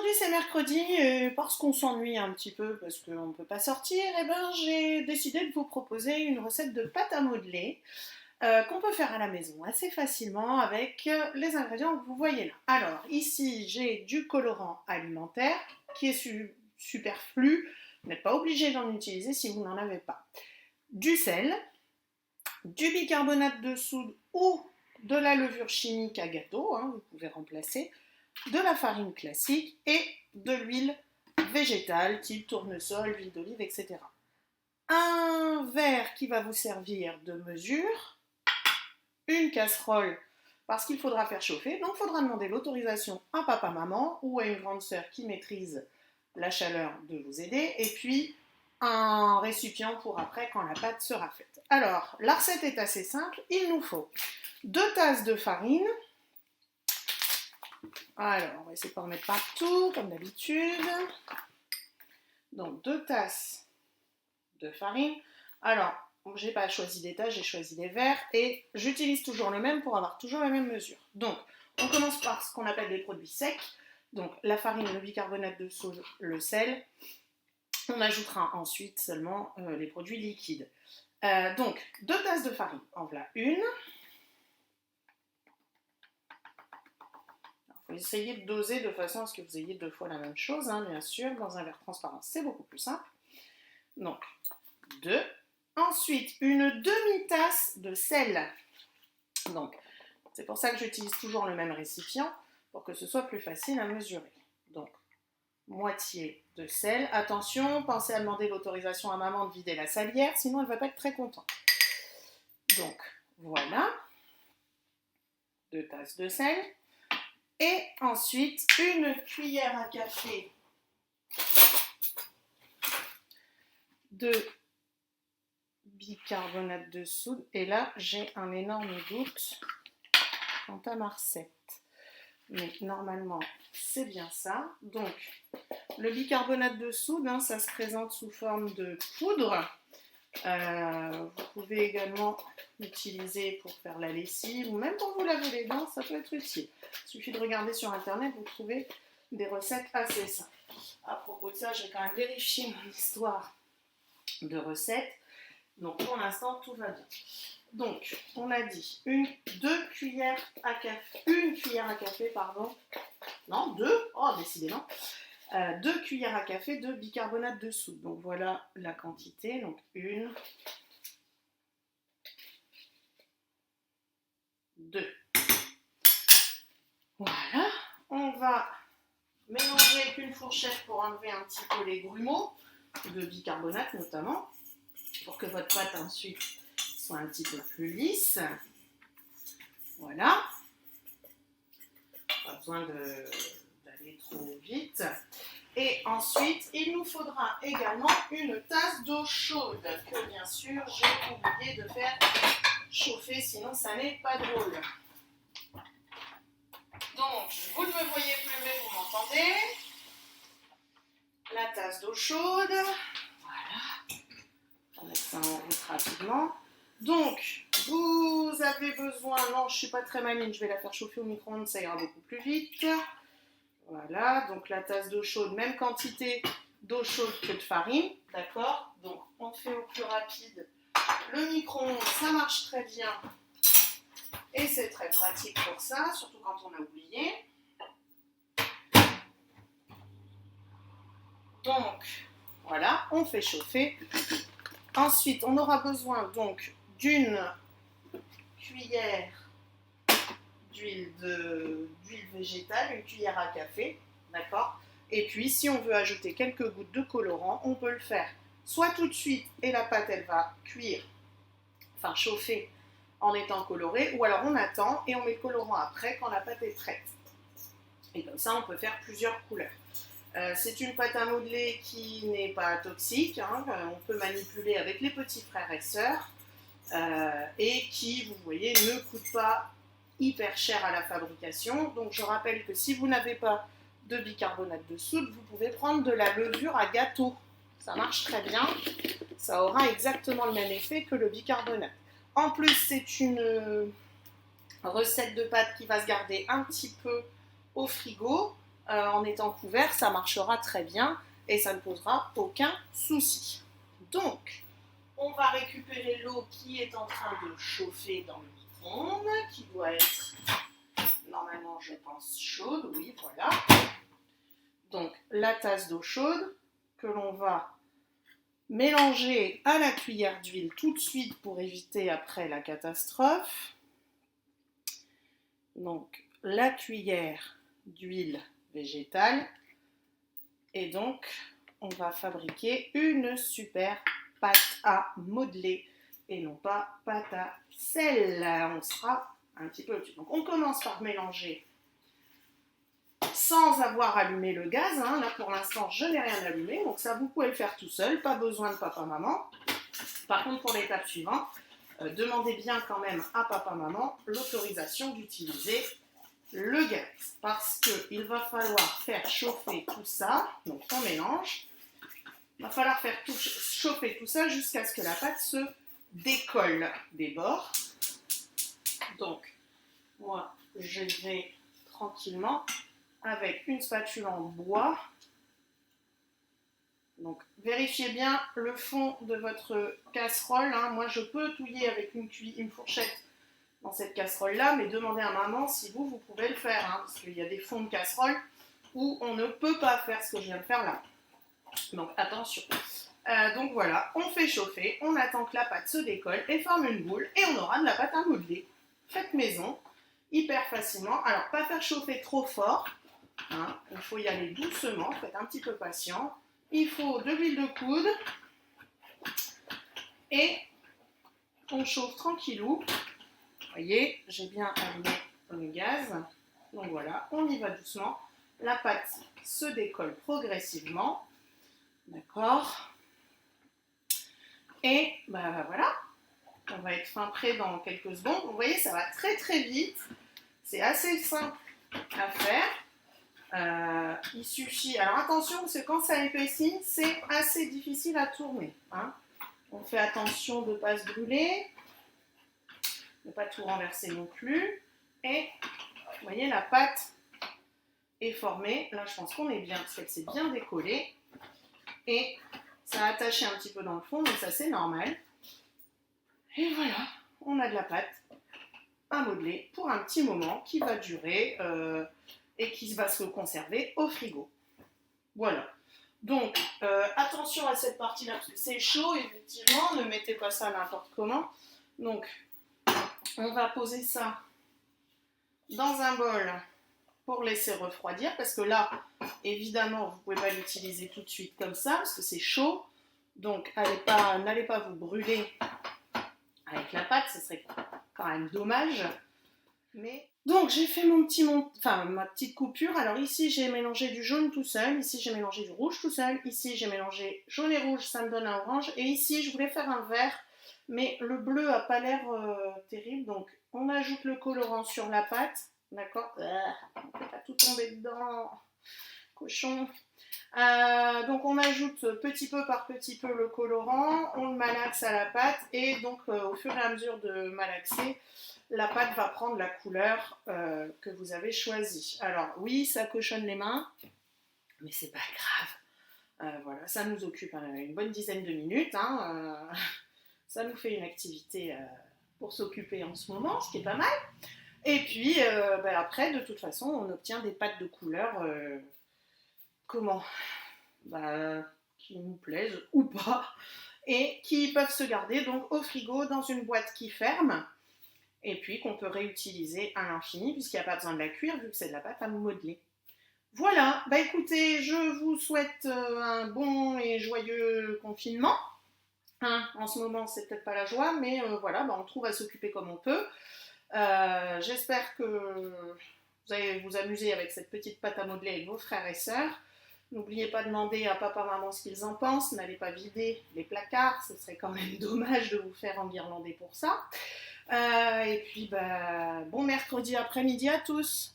aujourd'hui c'est mercredi et parce qu'on s'ennuie un petit peu, parce qu'on ne peut pas sortir, eh ben, j'ai décidé de vous proposer une recette de pâte à modeler qu'on peut faire à la maison assez facilement avec les ingrédients que vous voyez là. Alors ici j'ai du colorant alimentaire qui est superflu, vous n'êtes pas obligé d'en utiliser si vous n'en avez pas. Du sel, du bicarbonate de soude ou de la levure chimique à gâteau, vous pouvez remplacer, de la farine classique et de l'huile végétale, type tournesol, huile d'olive, etc. Un verre qui va vous servir de mesure, une casserole parce qu'il faudra faire chauffer, donc il faudra demander l'autorisation à papa-maman ou à une grande sœur qui maîtrise la chaleur de vous aider, et puis un récipient pour après quand la pâte sera faite. Alors, la recette est assez simple, il nous faut 2 tasses de farine. Alors, on va essayer de ne pas en mettre partout, comme d'habitude. Donc, 2 tasses de farine. Alors, j'ai pas choisi des tasses, j'ai choisi des verres. Et j'utilise toujours le même pour avoir toujours la même mesure. Donc, on commence par ce qu'on appelle les produits secs. Donc, la farine, le bicarbonate de soude, le sel. On ajoutera ensuite seulement les produits liquides. Donc, 2 tasses de farine. En voilà une. Il faut essayer de doser de façon à ce que vous ayez 2 fois la même chose, bien sûr. Dans un verre transparent, c'est beaucoup plus simple. Donc, 2. Ensuite, une demi-tasse de sel. Donc, c'est pour ça que j'utilise toujours le même récipient, pour que ce soit plus facile à mesurer. Donc, moitié de sel. Attention, pensez à demander l'autorisation à maman de vider la salière, sinon elle ne va pas être très contente. Donc, voilà. 2 tasses de sel. Et ensuite, une cuillère à café de bicarbonate de soude. Et là, j'ai un énorme doute quant à ma recette. Mais normalement, c'est bien ça. Donc, le bicarbonate de soude, ça se présente sous forme de poudre. Vous pouvez également l'utiliser pour faire la lessive ou même pour vous laver les dents, ça peut être utile. Il suffit de regarder sur internet, vous trouvez des recettes assez simples. À propos de ça, j'ai quand même vérifié mon histoire de recettes. Donc pour l'instant, tout va bien. Donc, on a dit une cuillère à café, non, 2, décidément. 2 cuillères à café de bicarbonate de soude. Donc voilà la quantité. Donc 1, 2. Voilà. On va mélanger avec une fourchette pour enlever un petit peu les grumeaux de bicarbonate notamment, pour que votre pâte ensuite soit un petit peu plus lisse. Voilà. Pas besoin d'aller trop vite. Et ensuite, il nous faudra également une tasse d'eau chaude que bien sûr j'ai oublié de faire chauffer, sinon ça n'est pas drôle. Donc, vous ne me voyez plus mais vous m'entendez. La tasse d'eau chaude. Voilà. On va mettre ça en route rapidement. Donc, vous avez besoin, non je ne suis pas très maligne, je vais la faire chauffer au micro-ondes, ça ira beaucoup plus vite. Voilà, donc la tasse d'eau chaude, même quantité d'eau chaude que de farine, d'accord? Donc on fait au plus rapide. Le micro-ondes, ça marche très bien et c'est très pratique pour ça, surtout quand on a oublié. Donc voilà, on fait chauffer. Ensuite, on aura besoin donc d'une cuillère d'huile végétale, une cuillère à café, d'accord? Et puis, si on veut ajouter quelques gouttes de colorant, on peut le faire soit tout de suite et la pâte, elle va cuire, enfin chauffer en étant colorée, ou alors on attend et on met le colorant après quand la pâte est prête. Et comme ça, on peut faire plusieurs couleurs. C'est une pâte à modeler qui n'est pas toxique, on peut manipuler avec les petits frères et sœurs, et qui, vous voyez, ne coûte pas hyper cher à la fabrication. Donc je rappelle que si vous n'avez pas de bicarbonate de soude, vous pouvez prendre de la levure à gâteau. Ça marche très bien, ça aura exactement le même effet que le bicarbonate. En plus, c'est une recette de pâte qui va se garder un petit peu au frigo. en étant couvert, ça marchera très bien et ça ne posera aucun souci. Donc, on va récupérer l'eau qui est en train de chauffer dans le micro-ondes, qui doit être normalement, je pense, chaude. Oui, voilà. Donc, la tasse d'eau chaude que l'on va mélanger à la cuillère d'huile tout de suite pour éviter après la catastrophe. Donc, la cuillère d'huile végétale. Et donc, on va fabriquer une super pâte à modeler et non pas pâte à sel. On sera un petit peu au-dessus. Donc, on commence par mélanger sans avoir allumé le gaz. Là, pour l'instant, je n'ai rien allumé. Donc, ça, vous pouvez le faire tout seul. Pas besoin de papa-maman. Par contre, pour l'étape suivante, demandez bien quand même à papa-maman l'autorisation d'utiliser le gaz, parce qu'il va falloir faire chauffer tout ça, donc on mélange, il va falloir faire chauffer tout ça jusqu'à ce que la pâte se décolle des bords. Donc, moi, je vais tranquillement avec une spatule en bois. Donc, vérifiez bien le fond de votre casserole. Moi, je peux touiller avec une fourchette dans cette casserole-là, mais demandez à maman si vous pouvez le faire, parce qu'il y a des fonds de casserole où on ne peut pas faire ce que je viens de faire là. Donc attention. Donc voilà, on fait chauffer, on attend que la pâte se décolle et forme une boule, et on aura de la pâte à modeler. Faites maison, hyper facilement. Alors pas faire chauffer trop fort, il faut y aller doucement, faites un petit peu patient. Il faut de l'huile de coude et on chauffe tranquillou. Vous voyez, j'ai bien allumé le gaz. Donc voilà, on y va doucement. La pâte se décolle progressivement. D'accord. Et voilà, on va être fin prêt dans quelques secondes. Vous voyez, ça va très très vite. C'est assez simple à faire. Il suffit... Alors attention, parce que quand ça épaissit, c'est assez difficile à tourner. On fait attention de ne pas se brûler. Ne pas tout renverser non plus. Et vous voyez, la pâte est formée. Là, je pense qu'on est bien, parce qu'elle s'est bien décollée. Et ça a attaché un petit peu dans le fond, mais ça, c'est normal. Et voilà, on a de la pâte à modeler pour un petit moment qui va durer et qui va se conserver au frigo. Voilà. Donc, attention à cette partie-là, parce que c'est chaud, effectivement. Ne mettez pas ça n'importe comment. Donc, on va poser ça dans un bol pour laisser refroidir, parce que là, évidemment, vous ne pouvez pas l'utiliser tout de suite comme ça, parce que c'est chaud. Donc, n'allez pas vous brûler avec la pâte, ce serait quand même dommage. Mais... Donc, j'ai fait ma petite coupure. Alors ici, j'ai mélangé du jaune tout seul. Ici, j'ai mélangé du rouge tout seul. Ici, j'ai mélangé jaune et rouge, ça me donne un orange. Et ici, je voulais faire un vert, mais le bleu n'a pas l'air terrible. Donc, on ajoute le colorant sur la pâte. D'accord, on ne peut pas tout tomber dedans, cochon. Donc on ajoute petit peu par petit peu le colorant, on le malaxe à la pâte, et donc au fur et à mesure de malaxer, la pâte va prendre la couleur que vous avez choisie. Alors oui, ça cochonne les mains, mais c'est pas grave. Voilà, ça nous occupe une bonne dizaine de minutes. Ça nous fait une activité pour s'occuper en ce moment, ce qui est pas mal. Et puis, après, de toute façon, on obtient des pâtes de couleur, qui nous plaisent ou pas, et qui peuvent se garder donc au frigo dans une boîte qui ferme, et puis qu'on peut réutiliser à l'infini, puisqu'il n'y a pas besoin de la cuire, vu que c'est de la pâte à modeler. Voilà, écoutez, je vous souhaite un bon et joyeux confinement. En ce moment, c'est peut-être pas la joie, mais voilà, on trouve à s'occuper comme on peut. J'espère que vous allez vous amuser avec cette petite pâte à modeler avec vos frères et sœurs. N'oubliez pas de demander à papa, maman ce qu'ils en pensent. N'allez pas vider les placards, ce serait quand même dommage de vous faire enguirlander pour ça. Et puis, bon mercredi après-midi à tous.